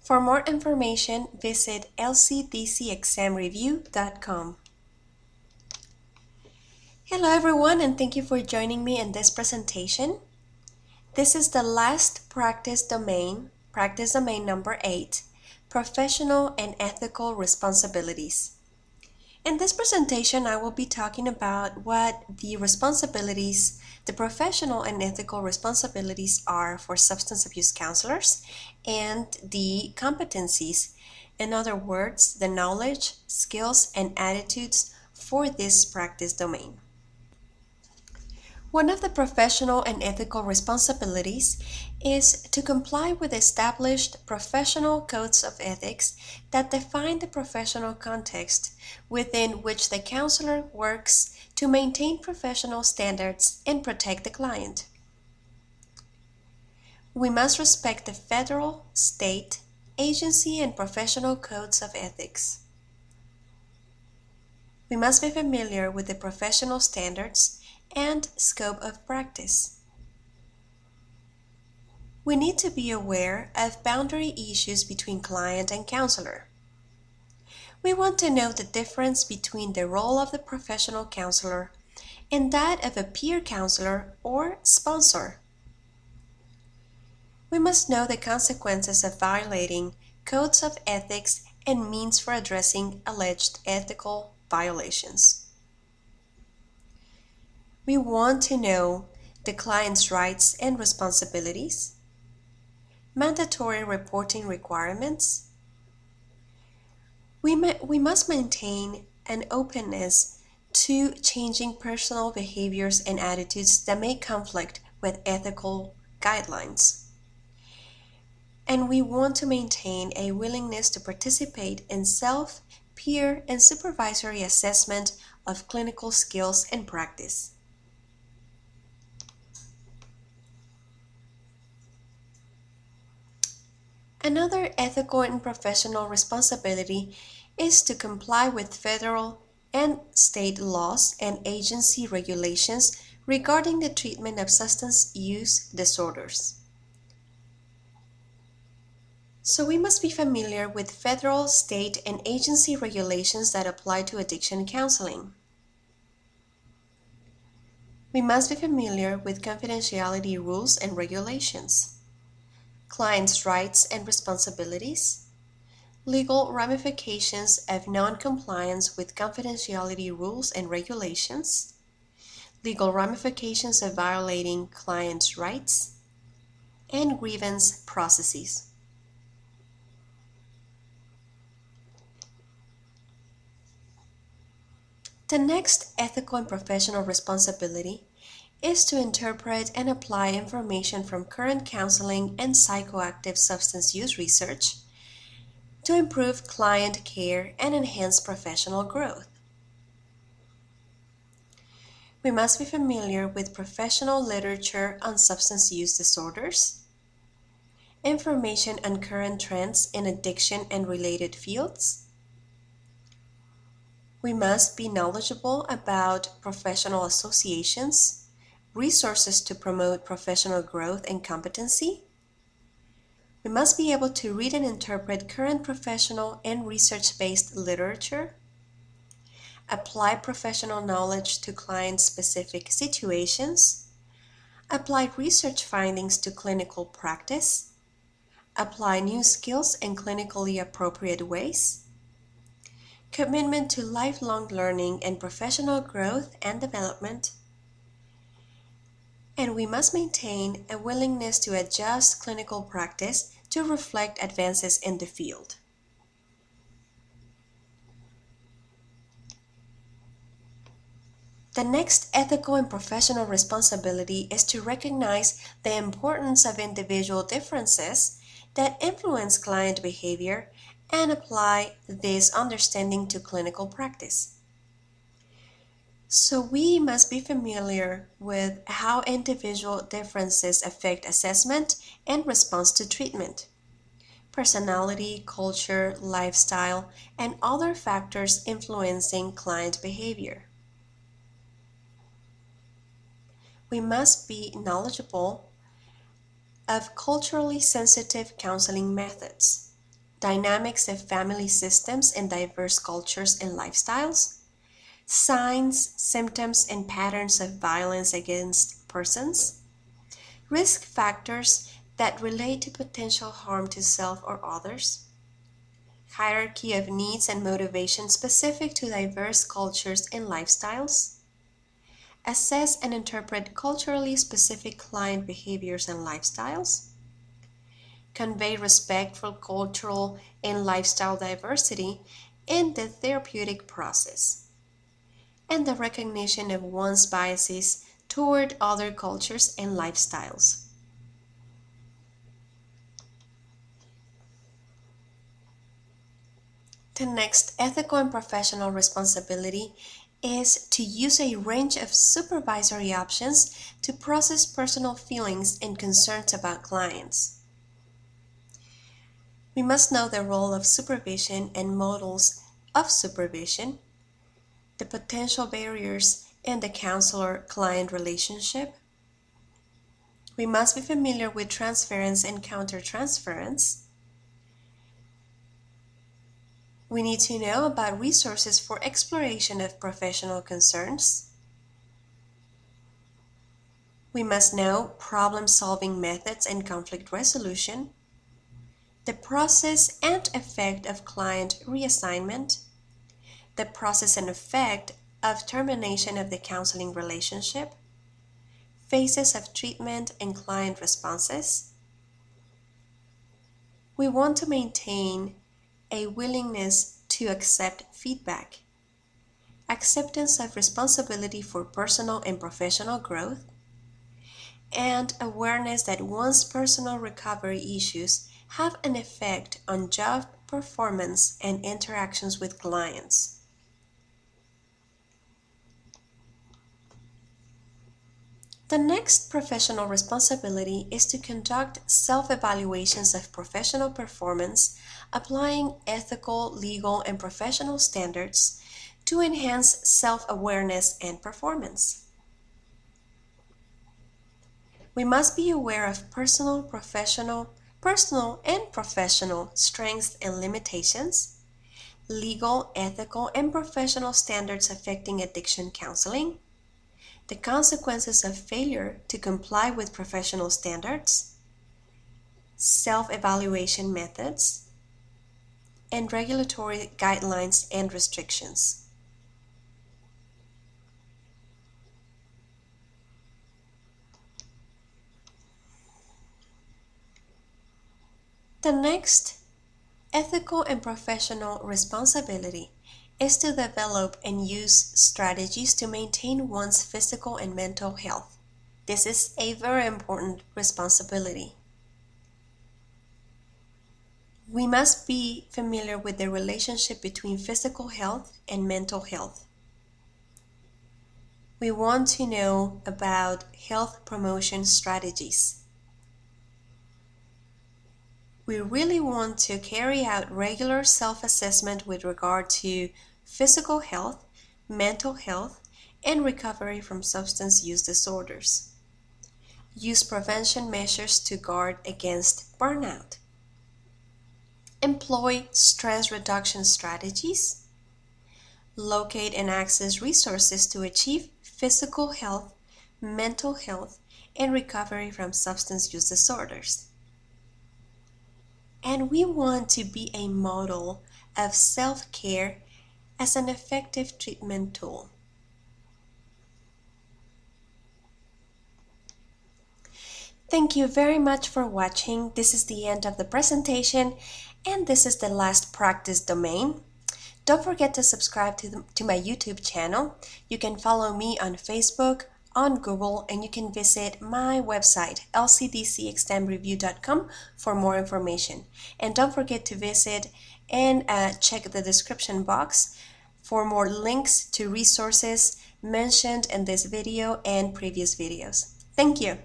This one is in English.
For more information, visit lcdcexamreview.com. Hello everyone, and thank you for joining me in this presentation. This is the last practice domain number 8, Professional and Ethical Responsibilities. In this presentation, I will be talking about what the professional and ethical responsibilities are for substance abuse counselors and the competencies, in other words, the knowledge, skills, and attitudes for this practice domain. One of the professional and ethical responsibilities is to comply with established professional codes of ethics that define the professional context within which the counselor works to maintain professional standards and protect the client. We must respect the federal, state, agency, and professional codes of ethics. We must be familiar with the professional standards and scope of practice. We need to be aware of boundary issues between client and counselor. We want to know the difference between the role of the professional counselor and that of a peer counselor or sponsor. We must know the consequences of violating codes of ethics and means for addressing alleged ethical violations. We want to know the client's rights and responsibilities, mandatory reporting requirements. We must maintain an openness to changing personal behaviors and attitudes that may conflict with ethical guidelines. And we want to maintain a willingness to participate in self, peer, and supervisory assessment of clinical skills and practice. Another ethical and professional responsibility is to comply with federal and state laws and agency regulations regarding the treatment of substance use disorders. So we must be familiar with federal, state, and agency regulations that apply to addiction counseling. We must be familiar with confidentiality rules and regulations, clients' rights and responsibilities, legal ramifications of non-compliance with confidentiality rules and regulations, legal ramifications of violating clients' rights, and grievance processes. The next ethical and professional responsibility is to interpret and apply information from current counseling and psychoactive substance use research to improve client care and enhance professional growth. We must be familiar with professional literature on substance use disorders, information on current trends in addiction and related fields. We must be knowledgeable about professional associations, resources to promote professional growth and competency. We must be able to read and interpret current professional and research-based literature, apply professional knowledge to client-specific situations, apply research findings to clinical practice, apply new skills in clinically appropriate ways, commitment to lifelong learning and professional growth and development, and we must maintain a willingness to adjust clinical practice to reflect advances in the field. The next ethical and professional responsibility is to recognize the importance of individual differences that influence client behavior and apply this understanding to clinical practice. So we must be familiar with how individual differences affect assessment and response to treatment, personality, culture, lifestyle, and other factors influencing client behavior. We must be knowledgeable of culturally sensitive counseling methods, dynamics of family systems in diverse cultures and lifestyles, signs, symptoms, and patterns of violence against persons, risk factors that relate to potential harm to self or others, hierarchy of needs and motivations specific to diverse cultures and lifestyles, assess and interpret culturally specific client behaviors and lifestyles, convey respect for cultural and lifestyle diversity in the therapeutic process, and the recognition of one's biases toward other cultures and lifestyles. The next ethical and professional responsibility is to use a range of supervisory options to process personal feelings and concerns about clients. We must know the role of supervision and models of supervision, the potential barriers in the counselor-client relationship. We must be familiar with transference and countertransference. We need to know about resources for exploration of professional concerns. We must know problem-solving methods and conflict resolution, the process and effect of client reassignment, the process and effect of termination of the counseling relationship, phases of treatment and client responses. We want to maintain a willingness to accept feedback, acceptance of responsibility for personal and professional growth, and awareness that one's personal recovery issues have an effect on job performance and interactions with clients. The next professional responsibility is to conduct self-evaluations of professional performance, applying ethical, legal, and professional standards to enhance self-awareness and performance. We must be aware of personal and professional strengths and limitations, legal, ethical, and professional standards affecting addiction counseling, the consequences of failure to comply with professional standards, self-evaluation methods, and regulatory guidelines and restrictions. The next ethical and professional responsibility is to develop and use strategies to maintain one's physical and mental health. This is a very important responsibility. We must be familiar with the relationship between physical health and mental health. We want to know about health promotion strategies. We really want to carry out regular self-assessment with regard to physical health, mental health, and recovery from substance use disorders. Use prevention measures to guard against burnout. Employ stress reduction strategies. Locate and access resources to achieve physical health, mental health, and recovery from substance use disorders. And we want to be a model of self-care as an effective treatment tool. Thank you very much for watching. This is the end of the presentation, and this is the last practice domain. Don't forget to subscribe to my YouTube channel. You can follow me on Facebook, on Google, and you can visit my website, lcdcexamreview.com, for more information. And don't forget to visit and check the description box for more links to resources mentioned in this video and previous videos. Thank you.